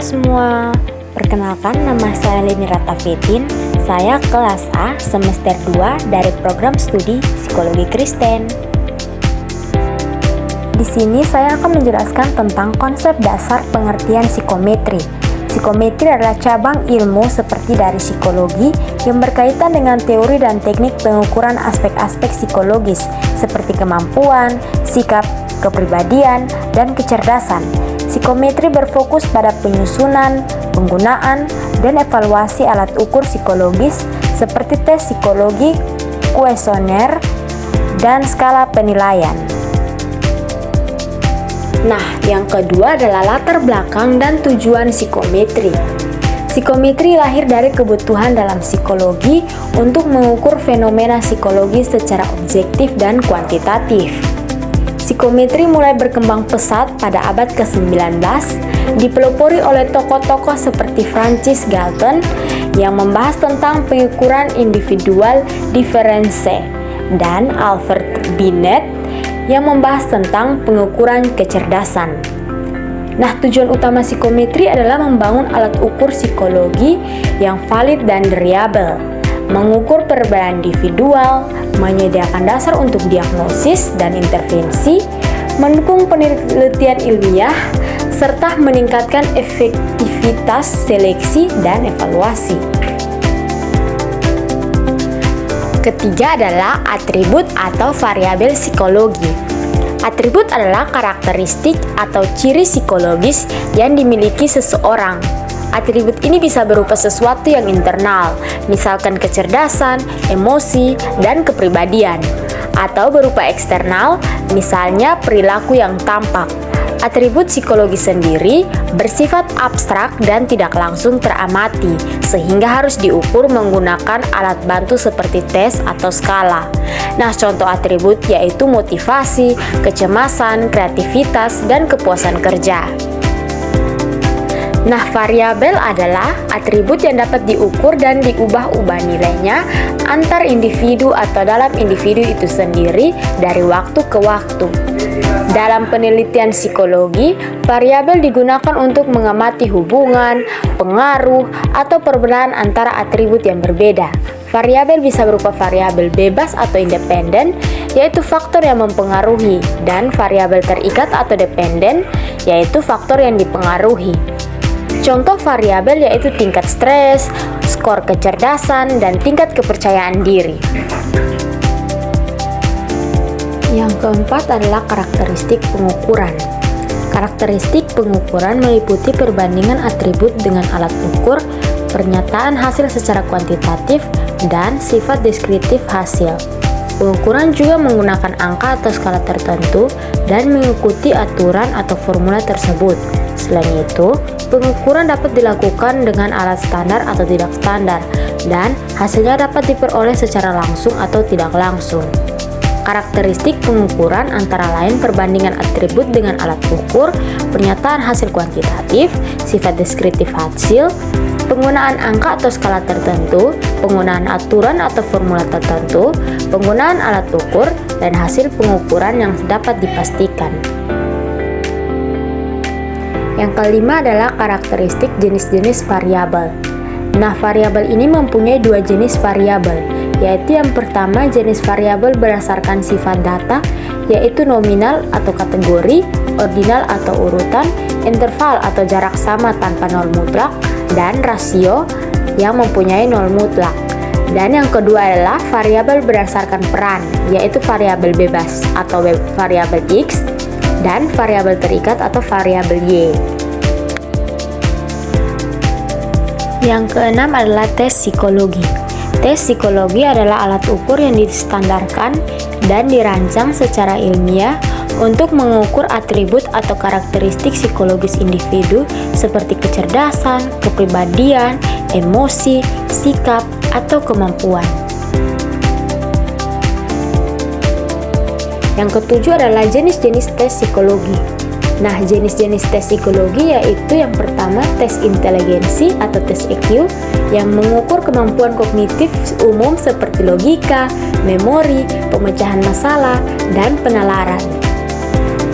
semua, perkenalkan nama saya Leni Ratafitin. Saya kelas A semester 2 dari program studi Psikologi Kristen. Di sini saya akan menjelaskan tentang konsep dasar pengertian psikometri. Psikometri adalah cabang ilmu seperti dari psikologi yang berkaitan dengan teori dan teknik pengukuran aspek-aspek psikologis seperti kemampuan, sikap, kepribadian, dan kecerdasan. Psikometri berfokus pada penyusunan, penggunaan, dan evaluasi alat ukur psikologis seperti tes psikologi, kuesioner, dan skala penilaian. Nah, yang kedua adalah latar belakang dan tujuan psikometri. Psikometri lahir dari kebutuhan dalam psikologi untuk mengukur fenomena psikologis secara objektif dan kuantitatif. Psikometri mulai berkembang pesat pada abad ke-19, dipelopori oleh tokoh-tokoh seperti Francis Galton yang membahas tentang pengukuran individual difference dan Albert Binet yang membahas tentang pengukuran kecerdasan. Nah, tujuan utama psikometri adalah membangun alat ukur psikologi yang valid dan reliable, mengukur perbedaan individual, menyediakan dasar untuk diagnosis dan intervensi, mendukung penelitian ilmiah, serta meningkatkan efektivitas seleksi dan evaluasi. Ketiga adalah atribut atau variabel psikologi. Atribut adalah karakteristik atau ciri psikologis yang dimiliki seseorang. Atribut ini bisa berupa sesuatu yang internal, misalkan kecerdasan, emosi, dan kepribadian, atau berupa eksternal, misalnya perilaku yang tampak. Atribut psikologi sendiri bersifat abstrak dan tidak langsung teramati, sehingga harus diukur menggunakan alat bantu seperti tes atau skala. Nah, contoh atribut yaitu motivasi, kecemasan, kreativitas, dan kepuasan kerja. Nah, variabel adalah atribut yang dapat diukur dan diubah-ubah nilainya antar individu atau dalam individu itu sendiri dari waktu ke waktu. Dalam penelitian psikologi, variabel digunakan untuk mengamati hubungan, pengaruh, atau perbedaan antara atribut yang berbeda. Variabel bisa berupa variabel bebas atau independen, yaitu faktor yang mempengaruhi, dan variabel terikat atau dependen, yaitu faktor yang dipengaruhi. Contoh variabel yaitu tingkat stres, skor kecerdasan, dan tingkat kepercayaan diri. Yang keempat adalah karakteristik pengukuran. Karakteristik pengukuran meliputi perbandingan atribut dengan alat ukur, pernyataan hasil secara kuantitatif, dan sifat deskriptif hasil. Pengukuran juga menggunakan angka atau skala tertentu dan mengikuti aturan atau formula tersebut. Selain itu, pengukuran dapat dilakukan dengan alat standar atau tidak standar, dan hasilnya dapat diperoleh secara langsung atau tidak langsung. Karakteristik pengukuran antara lain perbandingan atribut dengan alat ukur, pernyataan hasil kuantitatif, sifat deskriptif hasil, penggunaan angka atau skala tertentu, penggunaan aturan atau formula tertentu, penggunaan alat ukur, dan hasil pengukuran yang dapat dipastikan. Yang kelima adalah karakteristik jenis-jenis variabel. Nah, variabel ini mempunyai dua jenis variabel, yaitu yang pertama jenis variabel berdasarkan sifat data, yaitu nominal atau kategori, ordinal atau urutan, interval atau jarak sama tanpa nol mutlak, dan rasio yang mempunyai nol mutlak. Dan yang kedua adalah variabel berdasarkan peran, yaitu variabel bebas atau variabel X, dan variabel terikat atau variabel Y. Yang keenam adalah tes psikologi. Tes psikologi adalah alat ukur yang distandarkan dan dirancang secara ilmiah untuk mengukur atribut atau karakteristik psikologis individu seperti kecerdasan, kepribadian, emosi, sikap, atau kemampuan. Yang ketujuh adalah jenis-jenis tes psikologi. Nah, jenis-jenis tes psikologi yaitu yang pertama tes inteligensi atau tes EQ yang mengukur kemampuan kognitif umum seperti logika, memori, pemecahan masalah, dan penalaran.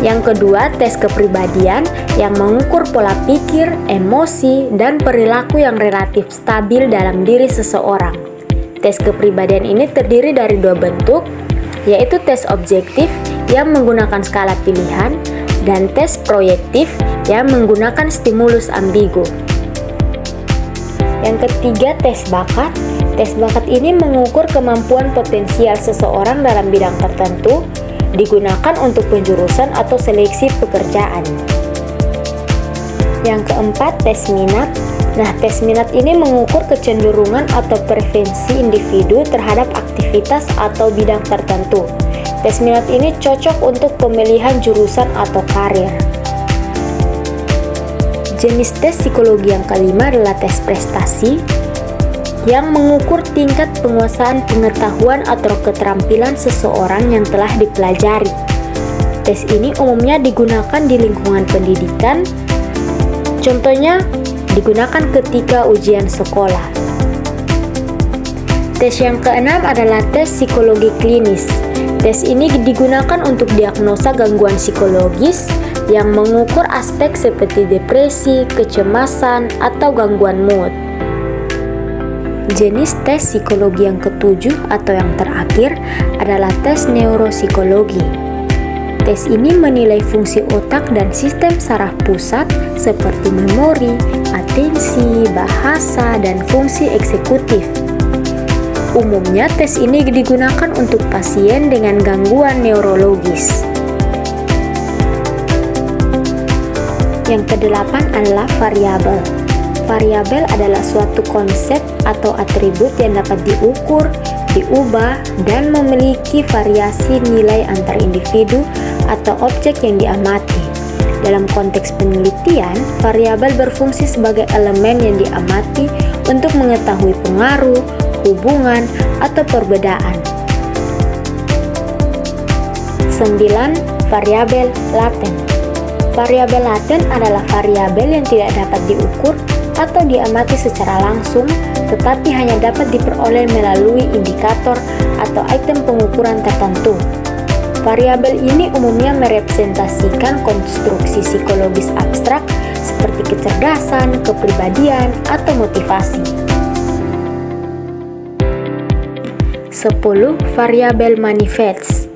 Yang kedua, tes kepribadian yang mengukur pola pikir, emosi, dan perilaku yang relatif stabil dalam diri seseorang. Tes kepribadian ini terdiri dari dua bentuk, yaitu tes objektif yang menggunakan skala pilihan dan tes proyektif yang menggunakan stimulus ambigu. Yang ketiga, tes bakat. Tes bakat ini mengukur kemampuan potensial seseorang dalam bidang tertentu, digunakan untuk penjurusan atau seleksi pekerjaan. Yang keempat, tes minat. Nah, tes minat ini mengukur kecenderungan atau preferensi individu terhadap aktivitas atau bidang tertentu. Tes minat ini cocok untuk pemilihan jurusan atau karir. Jenis tes psikologi yang kelima adalah tes prestasi, yang mengukur tingkat penguasaan pengetahuan atau keterampilan seseorang yang telah dipelajari. Tes ini umumnya digunakan di lingkungan pendidikan, contohnya digunakan ketika ujian sekolah. Tes yang keenam adalah tes psikologi klinis. Tes ini digunakan untuk diagnosa gangguan psikologis yang mengukur aspek seperti depresi, kecemasan, atau gangguan mood. Jenis tes psikologi yang ketujuh atau yang terakhir adalah tes neuropsikologi. Tes ini menilai fungsi otak dan sistem saraf pusat seperti memori, atensi, bahasa, dan fungsi eksekutif. Umumnya tes ini digunakan untuk pasien dengan gangguan neurologis. Yang kedelapan adalah variabel. Variabel adalah suatu konsep atau atribut yang dapat diukur, diubah, dan memiliki variasi nilai antar individu atau objek yang diamati. Dalam konteks penelitian, variabel berfungsi sebagai elemen yang diamati untuk mengetahui pengaruh, hubungan, atau perbedaan. 9. Variabel laten. Variabel laten adalah variabel yang tidak dapat diukur atau diamati secara langsung, tetapi hanya dapat diperoleh melalui indikator atau item pengukuran tertentu. Variabel ini umumnya merepresentasikan konstruksi psikologis abstrak seperti kecerdasan, kepribadian, atau motivasi. 10. Variabel manifest.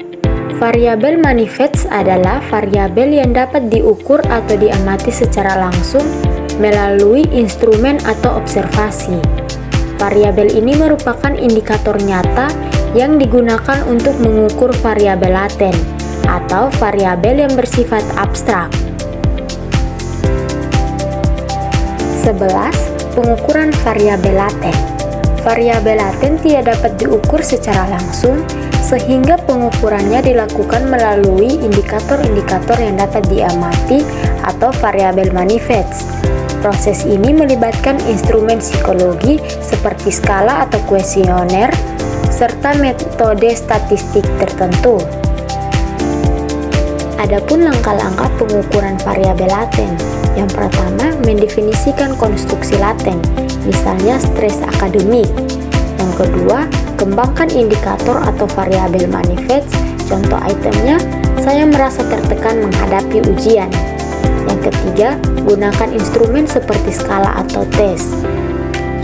Variabel manifest adalah variabel yang dapat diukur atau diamati secara langsung melalui instrumen atau observasi. Variabel ini merupakan indikator nyata yang digunakan untuk mengukur variabel laten atau variabel yang bersifat abstrak. 11. Pengukuran variabel laten. Variabel laten tidak dapat diukur secara langsung, sehingga pengukurannya dilakukan melalui indikator-indikator yang dapat diamati atau variabel manifest. Proses ini melibatkan instrumen psikologi seperti skala atau kuesioner, serta metode statistik tertentu. Adapun langkah-langkah pengukuran variabel laten. Yang pertama, mendefinisikan konstruksi laten, misalnya stres akademik. Yang kedua, kembangkan indikator atau variabel manifest. Contoh itemnya, saya merasa tertekan menghadapi ujian. Yang ketiga, gunakan instrumen seperti skala atau tes.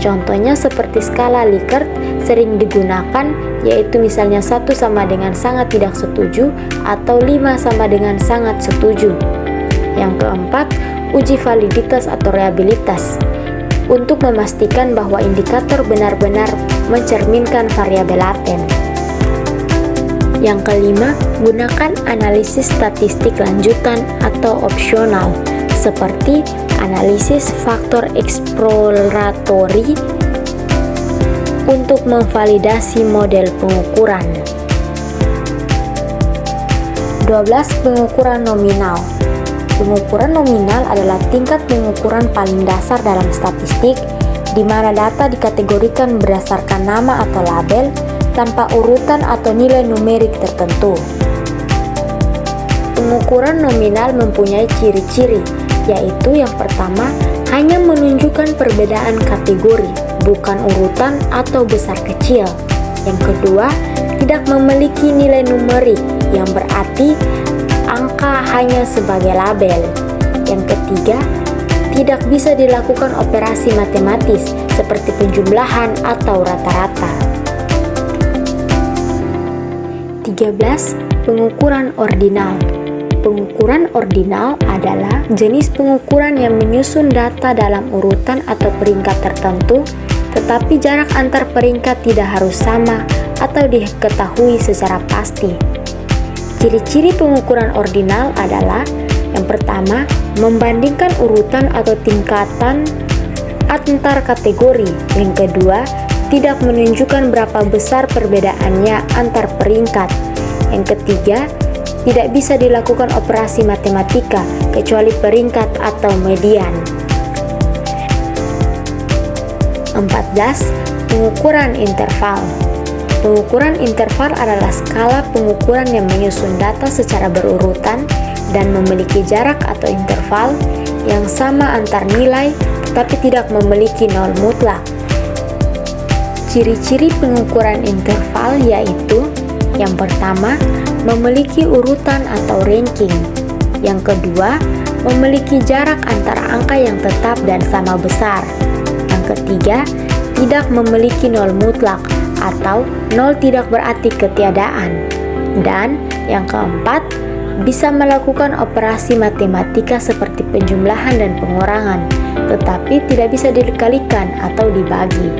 Contohnya seperti skala Likert sering digunakan, yaitu misalnya 1 sama dengan sangat tidak setuju atau 5 sama dengan sangat setuju. Yang keempat, uji validitas atau reliabilitas untuk memastikan bahwa indikator benar-benar mencerminkan variabel laten. Yang kelima, gunakan analisis statistik lanjutan atau opsional seperti analisis faktor eksploratory untuk memvalidasi model pengukuran. 12. Pengukuran nominal. Pengukuran nominal adalah tingkat pengukuran paling dasar dalam statistik, di mana data dikategorikan berdasarkan nama atau label tanpa urutan atau nilai numerik tertentu. Pengukuran nominal mempunyai ciri-ciri, yaitu yang pertama, hanya menunjukkan perbedaan kategori, bukan urutan atau besar kecil. Yang kedua, tidak memiliki nilai numerik, yang berarti angka hanya sebagai label. Yang ketiga, tidak bisa dilakukan operasi matematis seperti penjumlahan atau rata-rata. 13. Pengukuran ordinal. Pengukuran ordinal adalah jenis pengukuran yang menyusun data dalam urutan atau peringkat tertentu, tetapi jarak antar peringkat tidak harus sama atau diketahui secara pasti. Ciri-ciri pengukuran ordinal adalah: yang pertama, membandingkan urutan atau tingkatan antar kategori. Yang kedua, tidak menunjukkan berapa besar perbedaannya antar peringkat. Yang ketiga, tidak bisa dilakukan operasi matematika kecuali peringkat atau median. 14. Pengukuran interval. Pengukuran interval adalah skala pengukuran yang menyusun data secara berurutan dan memiliki jarak atau interval yang sama antar nilai tetapi tidak memiliki nol mutlak. Ciri-ciri pengukuran interval yaitu: yang pertama, memiliki urutan atau ranking. Yang kedua, memiliki jarak antara angka yang tetap dan sama besar. Yang ketiga, tidak memiliki nol mutlak atau nol tidak berarti ketiadaan. Dan yang keempat, bisa melakukan operasi matematika seperti penjumlahan dan pengurangan, tetapi tidak bisa dikalikan atau dibagi.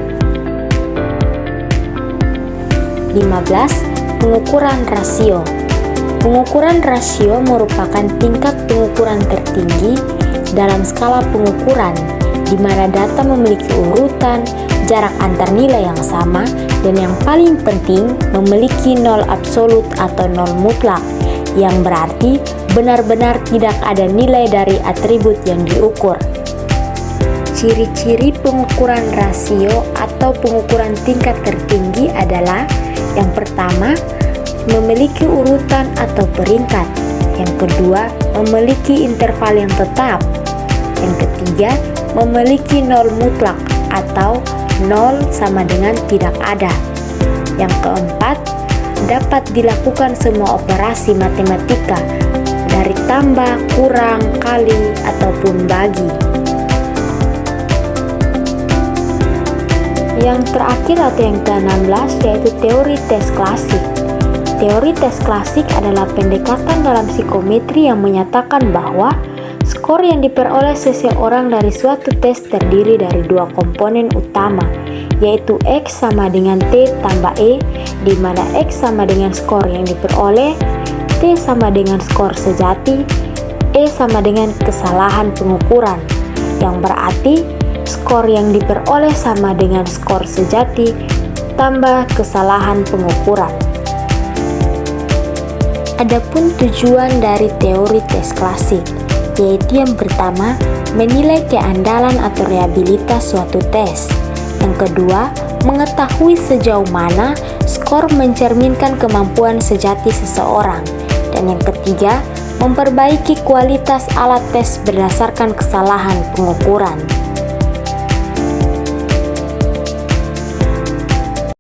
15. Pengukuran rasio. Pengukuran rasio merupakan tingkat pengukuran tertinggi dalam skala pengukuran, di mana data memiliki urutan, jarak antar nilai yang sama, dan yang paling penting memiliki nol absolut atau nol mutlak, yang berarti benar-benar tidak ada nilai dari atribut yang diukur. Ciri-ciri pengukuran rasio atau pengukuran tingkat tertinggi adalah: yang pertama, memiliki urutan atau peringkat. Yang kedua, memiliki interval yang tetap. Yang ketiga, memiliki nol mutlak atau nol sama dengan tidak ada. Yang keempat, dapat dilakukan semua operasi matematika dari tambah, kurang, kali, ataupun bagi. Yang terakhir atau yang ke-16 yaitu teori tes klasik. Teori tes klasik adalah pendekatan dalam psikometri yang menyatakan bahwa skor yang diperoleh seseorang dari suatu tes terdiri dari dua komponen utama, yaitu X sama dengan T tambah E, di mana X sama dengan skor yang diperoleh, T sama dengan skor sejati, E sama dengan kesalahan pengukuran, yang berarti skor yang diperoleh sama dengan skor sejati tambah kesalahan pengukuran. Adapun tujuan dari teori tes klasik, yaitu yang pertama, menilai keandalan atau reliabilitas suatu tes. Yang kedua, mengetahui sejauh mana skor mencerminkan kemampuan sejati seseorang. Dan yang ketiga, memperbaiki kualitas alat tes berdasarkan kesalahan pengukuran.